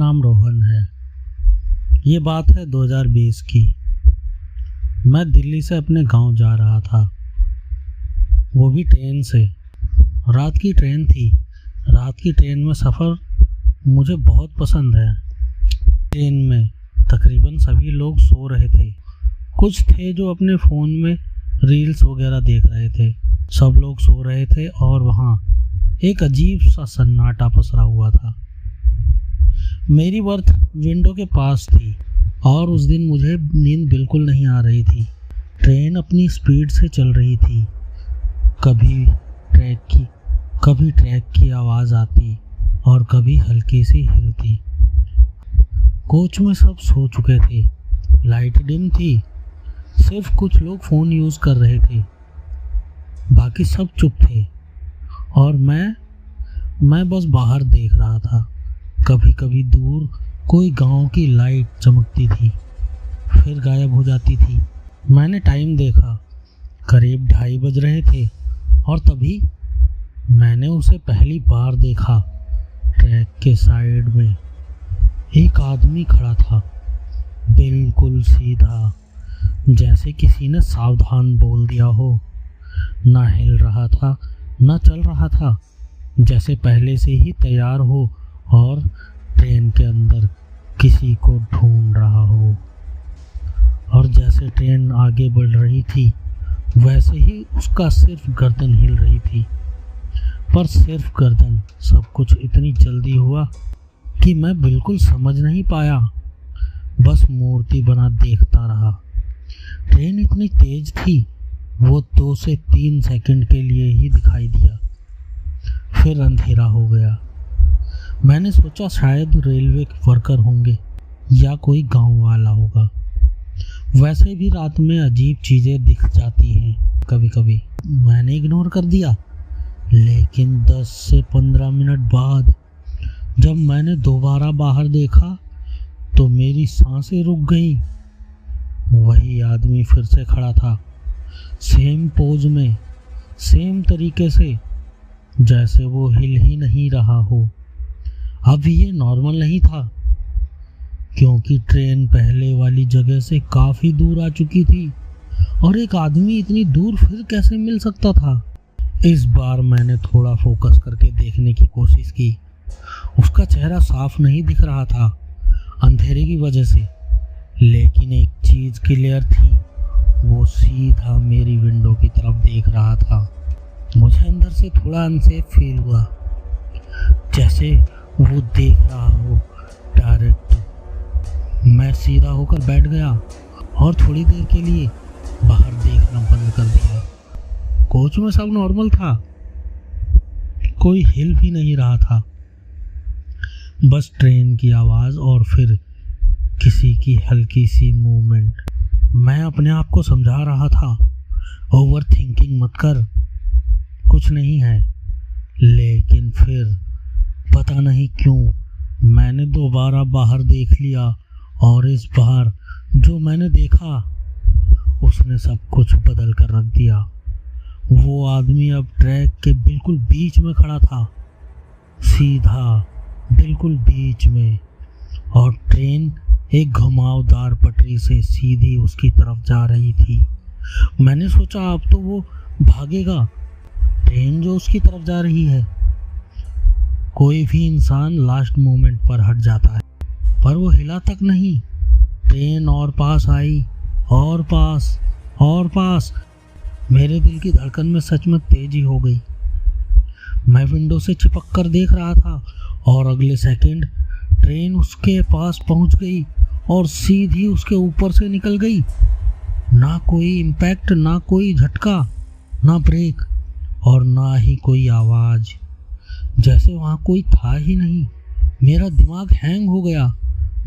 नाम रोहन है। ये बात है 2020 की। मैं दिल्ली से अपने गांव जा रहा था, वो भी ट्रेन से। रात की ट्रेन थी। रात की ट्रेन में सफ़र मुझे बहुत पसंद है। ट्रेन में तकरीबन सभी लोग सो रहे थे। कुछ थे जो अपने फ़ोन में रील्स वगैरह देख रहे थे। सब लोग सो रहे थे और वहाँ एक अजीब सा सन्नाटा पसरा हुआ था। मेरी बर्थ विंडो के पास थी और उस दिन मुझे नींद बिल्कुल नहीं आ रही थी। ट्रेन अपनी स्पीड से चल रही थी। कभी ट्रैक की आवाज़ आती और कभी हल्की सी हिलती। कोच में सब सो चुके थे। लाइट डिम थी। सिर्फ कुछ लोग फ़ोन यूज़ कर रहे थे, बाकी सब चुप थे और मैं बस बाहर देख रहा था। कभी कभी दूर कोई गांव की लाइट चमकती थी, फिर गायब हो जाती थी। मैंने टाइम देखा, करीब 2:30 बज रहे थे और तभी मैंने उसे पहली बार देखा। ट्रैक के साइड में एक आदमी खड़ा था, बिल्कुल सीधा, जैसे किसी ने सावधान बोल दिया हो। ना हिल रहा था, ना चल रहा था, जैसे पहले से ही तैयार हो और ट्रेन के अंदर किसी को ढूंढ रहा हो। और जैसे ट्रेन आगे बढ़ रही थी, वैसे ही उसका सिर्फ गर्दन हिल रही थी, पर सिर्फ गर्दन। सब कुछ इतनी जल्दी हुआ कि मैं बिल्कुल समझ नहीं पाया, बस मूर्ति बना देखता रहा। ट्रेन इतनी तेज थी, वो 2 से 3 सेकंड के लिए ही दिखाई दिया, फिर अंधेरा हो गया। मैंने सोचा शायद रेलवे के वर्कर होंगे या कोई गांव वाला होगा। वैसे भी रात में अजीब चीज़ें दिख जाती हैं कभी कभी। मैंने इग्नोर कर दिया, लेकिन 10 से 15 मिनट बाद जब मैंने दोबारा बाहर देखा तो मेरी सांसें रुक गई। वही आदमी फिर से खड़ा था, सेम पोज में, सेम तरीके से, जैसे वो हिल ही नहीं रहा हो। अब ये नॉर्मल नहीं था, क्योंकि ट्रेन पहले वाली जगह से काफ़ी दूर आ चुकी थी और एक आदमी इतनी दूर फिर कैसे मिल सकता था। इस बार मैंने थोड़ा फोकस करके देखने की कोशिश की। उसका चेहरा साफ नहीं दिख रहा था अंधेरे की वजह से, लेकिन एक चीज़ क्लियर थी, वो सीधा मेरी विंडो की तरफ देख रहा था। मुझे अंदर से थोड़ा अनसेफ फील हुआ, जैसे वो देख रहा हो डायरेक्ट। मैं सीधा होकर बैठ गया और थोड़ी देर के लिए बाहर देखना बंद कर दिया। कोच में सब नॉर्मल था, कोई हिल भी नहीं रहा था, बस ट्रेन की आवाज़ और फिर किसी की हल्की सी मूवमेंट। मैं अपने आप को समझा रहा था, ओवर थिंकिंग मत कर, कुछ नहीं है। लेकिन फिर पता नहीं क्यों मैंने दोबारा बाहर देख लिया और इस बार जो मैंने देखा उसने सब कुछ बदल कर रख दिया। वो आदमी अब ट्रैक के बिल्कुल बीच में खड़ा था, सीधा बिल्कुल बीच में, और ट्रेन एक घुमावदार पटरी से सीधी उसकी तरफ जा रही थी। मैंने सोचा अब तो वो भागेगा, ट्रेन जो उसकी तरफ जा रही है। कोई भी इंसान लास्ट मोमेंट पर हट जाता है, पर वो हिला तक नहीं। ट्रेन और पास आई, और पास और पास। मेरे दिल की धड़कन में सच में तेजी हो गई। मैं विंडो से चिपक कर देख रहा था और अगले सेकंड ट्रेन उसके पास पहुंच गई और सीधी उसके ऊपर से निकल गई। ना कोई इम्पैक्ट, ना कोई झटका, ना ब्रेक और ना ही कोई आवाज़, जैसे वहाँ कोई था ही नहीं। मेरा दिमाग हैंग हो गया।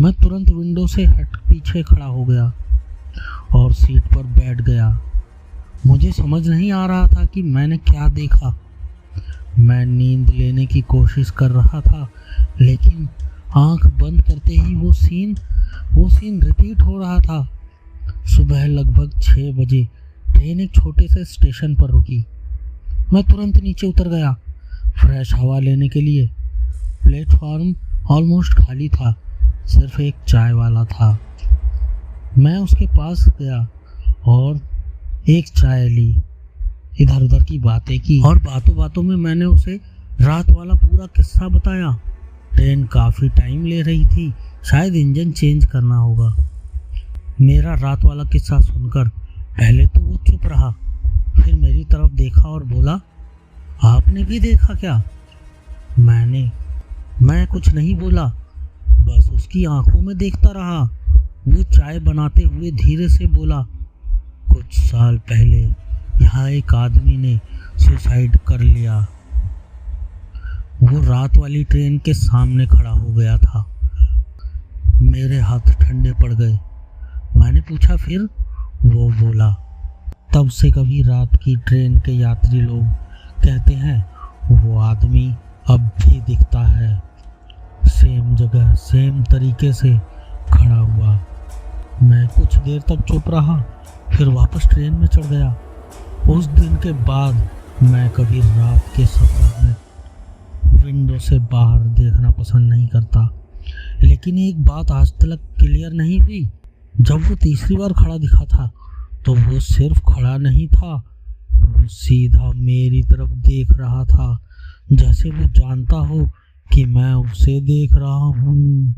मैं तुरंत विंडो से हट पीछे खड़ा हो गया और सीट पर बैठ गया। मुझे समझ नहीं आ रहा था कि मैंने क्या देखा। मैं नींद लेने की कोशिश कर रहा था, लेकिन आंख बंद करते ही वो सीन रिपीट हो रहा था। सुबह लगभग 6 बजे ट्रेन एक छोटे से स्टेशन पर रुकी। मैं तुरंत नीचे उतर गया फ्रेश हवा लेने के लिए। प्लेटफॉर्म ऑलमोस्ट खाली था, सिर्फ एक चाय वाला था। मैं उसके पास गया और एक चाय ली, इधर उधर की बातें की और बातों बातों में मैंने उसे रात वाला पूरा किस्सा बताया। ट्रेन काफ़ी टाइम ले रही थी, शायद इंजन चेंज करना होगा। मेरा रात वाला किस्सा सुनकर पहले तो वो चुप रहा, फिर मेरी तरफ देखा और बोला, आपने भी देखा क्या? मैं कुछ नहीं बोला, बस उसकी आंखों में देखता रहा। वो चाय बनाते हुए धीरे से बोला, कुछ साल पहले यहाँ एक आदमी ने सुसाइड कर लिया। वो रात वाली ट्रेन के सामने खड़ा हो गया था। मेरे हाथ ठंडे पड़ गए। मैंने पूछा फिर? वो बोला, तब से कभी रात की ट्रेन के यात्री लोग कहते हैं वो आदमी अब भी दिखता है, सेम जगह सेम तरीके से खड़ा हुआ। मैं कुछ देर तक चुप रहा, फिर वापस ट्रेन में चढ़ गया। उस दिन के बाद मैं कभी रात के सफर में विंडो से बाहर देखना पसंद नहीं करता। लेकिन एक बात आज तक क्लियर नहीं हुई, जब वो तीसरी बार खड़ा दिखा था तो वो सिर्फ खड़ा नहीं था, वो सीधा मेरी तरफ देख रहा था, जैसे वो जानता हो कि मैं उसे देख रहा हूँ।